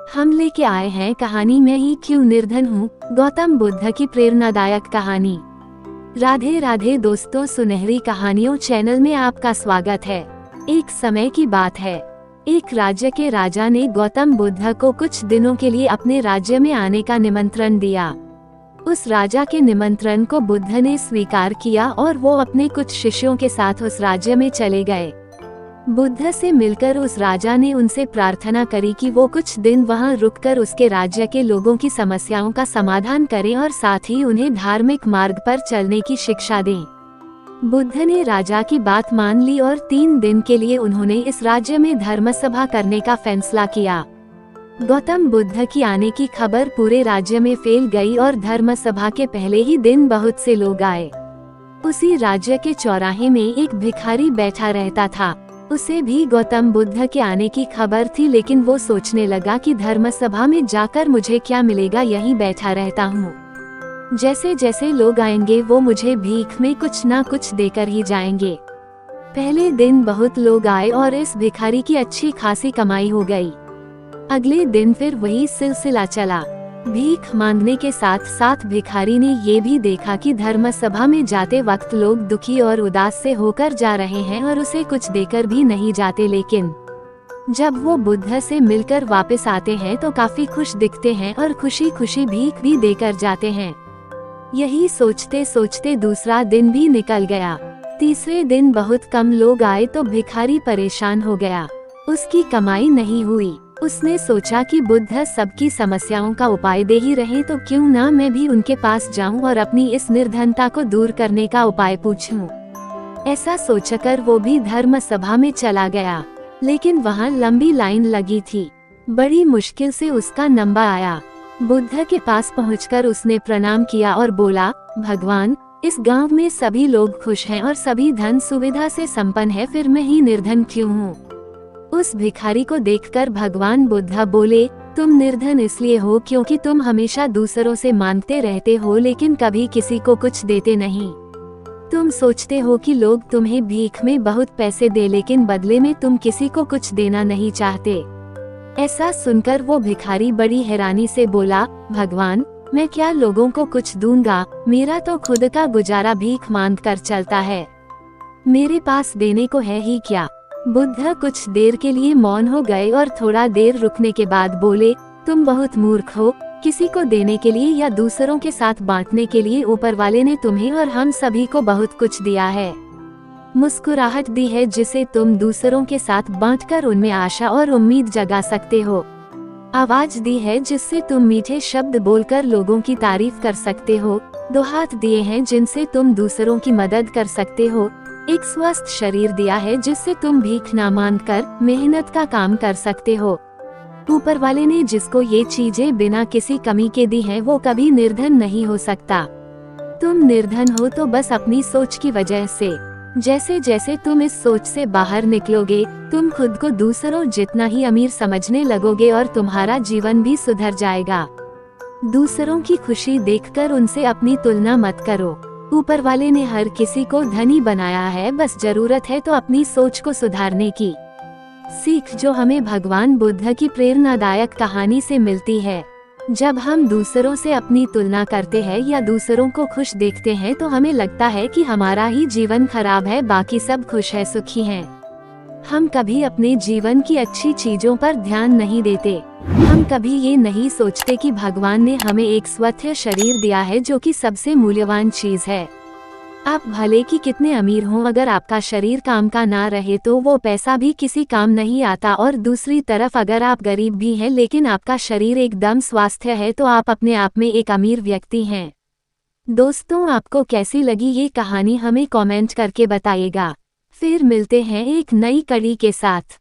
हम लेके आए हैं कहानी मैं ही क्यों निर्धन हूँ, गौतम बुद्ध की प्रेरणादायक कहानी। राधे राधे दोस्तों, सुनहरी कहानियों चैनल में आपका स्वागत है। एक समय की बात है, एक राज्य के राजा ने गौतम बुद्ध को कुछ दिनों के लिए अपने राज्य में आने का निमंत्रण दिया। उस राजा के निमंत्रण को बुद्ध ने स्वीकार किया और वो अपने कुछ शिष्यों के साथ उस राज्य में चले गए। बुद्ध से मिलकर उस राजा ने उनसे प्रार्थना करी कि वो कुछ दिन वहां रुककर उसके राज्य के लोगों की समस्याओं का समाधान करें और साथ ही उन्हें धार्मिक मार्ग पर चलने की शिक्षा दें। बुद्ध ने राजा की बात मान ली और 3 दिन के लिए उन्होंने इस राज्य में धर्मसभा करने का फैसला किया। गौतम बुद्ध की आने की खबर पूरे राज्य में फैल गई और धर्मसभा के पहले ही दिन बहुत से लोग आए। उसी राज्य के चौराहे में एक भिखारी बैठा रहता था। उसे भी गौतम बुद्ध के आने की खबर थी, लेकिन वो सोचने लगा कि धर्मसभा में जाकर मुझे क्या मिलेगा, यहीं बैठा रहता हूँ। जैसे जैसे लोग आएंगे वो मुझे भीख में कुछ ना कुछ देकर ही जाएंगे। पहले दिन बहुत लोग आए और इस भिखारी की अच्छी खासी कमाई हो गई। अगले दिन फिर वही सिलसिला चला। भीख मांगने के साथ साथ भिखारी ने ये भी देखा कि धर्मसभा में जाते वक्त लोग दुखी और उदास से होकर जा रहे हैं और उसे कुछ देकर भी नहीं जाते, लेकिन जब वो बुद्ध से मिलकर वापस आते हैं तो काफी खुश दिखते हैं और खुशी खुशी भीख भी देकर जाते हैं। यही सोचते सोचते दूसरा दिन भी निकल गया। तीसरे दिन बहुत कम लोग आए तो भिखारी परेशान हो गया। उसकी कमाई नहीं हुई। उसने सोचा कि बुद्ध सबकी समस्याओं का उपाय दे ही रहे तो क्यों ना मैं भी उनके पास जाऊं और अपनी इस निर्धनता को दूर करने का उपाय पूछूं। ऐसा सोचकर वो भी धर्म सभा में चला गया, लेकिन वहां लंबी लाइन लगी थी। बड़ी मुश्किल से उसका नंबर आया। बुद्ध के पास पहुंचकर उसने प्रणाम किया और बोला, भगवान, इस गांव में सभी लोग खुश हैं और सभी धन सुविधा से संपन्न है, फिर मैं ही निर्धन क्यों हूँ। उस भिखारी को देखकर भगवान बुद्ध बोले, तुम निर्धन इसलिए हो क्योंकि तुम हमेशा दूसरों से मांगते रहते हो लेकिन कभी किसी को कुछ देते नहीं। तुम सोचते हो कि लोग तुम्हें भीख में बहुत पैसे दे, लेकिन बदले में तुम किसी को कुछ देना नहीं चाहते। ऐसा सुनकर वो भिखारी बड़ी हैरानी से बोला, भगवान, मैं क्या लोगों को कुछ दूंगा, मेरा तो खुद का गुजारा भीख मांग कर चलता है। मेरे पास देने को है ही क्या। बुद्ध कुछ देर के लिए मौन हो गए और थोड़ा देर रुकने के बाद बोले, तुम बहुत मूर्ख हो। किसी को देने के लिए या दूसरों के साथ बांटने के लिए ऊपर वाले ने तुम्हें और हम सभी को बहुत कुछ दिया है। मुस्कुराहट दी है जिसे तुम दूसरों के साथ बांटकर उनमें आशा और उम्मीद जगा सकते हो। आवाज दी है जिससे तुम मीठे शब्द बोलकर लोगों की तारीफ कर सकते हो। 2 हाथ दिए हैं जिनसे तुम दूसरों की मदद कर सकते हो। एक स्वस्थ शरीर दिया है जिससे तुम भीख ना मांगकर मेहनत का काम कर सकते हो। ऊपर वाले ने जिसको ये चीजें बिना किसी कमी के दी हैं, वो कभी निर्धन नहीं हो सकता। तुम निर्धन हो तो बस अपनी सोच की वजह से। जैसे जैसे तुम इस सोच से बाहर निकलोगे, तुम खुद को दूसरों जितना ही अमीर समझने लगोगे और तुम्हारा जीवन भी सुधर जाएगा। दूसरों की खुशी देखकर उनसे अपनी तुलना मत करो। ऊपर वाले ने हर किसी को धनी बनाया है, बस जरूरत है तो अपनी सोच को सुधारने की। सीख जो हमें भगवान बुद्ध की प्रेरणादायक कहानी से मिलती है। जब हम दूसरों से अपनी तुलना करते हैं या दूसरों को खुश देखते हैं तो हमें लगता है कि हमारा ही जीवन खराब है, बाकी सब खुश है, सुखी हैं। हम कभी अपने जीवन की अच्छी चीजों पर ध्यान नहीं देते। हम कभी ये नहीं सोचते कि भगवान ने हमें एक स्वस्थ शरीर दिया है जो कि सबसे मूल्यवान चीज है। आप भले कि कितने अमीर हों, अगर आपका शरीर काम का ना रहे तो वो पैसा भी किसी काम नहीं आता। और दूसरी तरफ अगर आप गरीब भी हैं लेकिन आपका शरीर एकदम स्वस्थ है तो आप अपने आप में एक अमीर व्यक्ति हैं। दोस्तों, आपको कैसी लगी ये कहानी हमें कमेंट करके बताइएगा। फिर मिलते हैं एक नई कड़ी के साथ।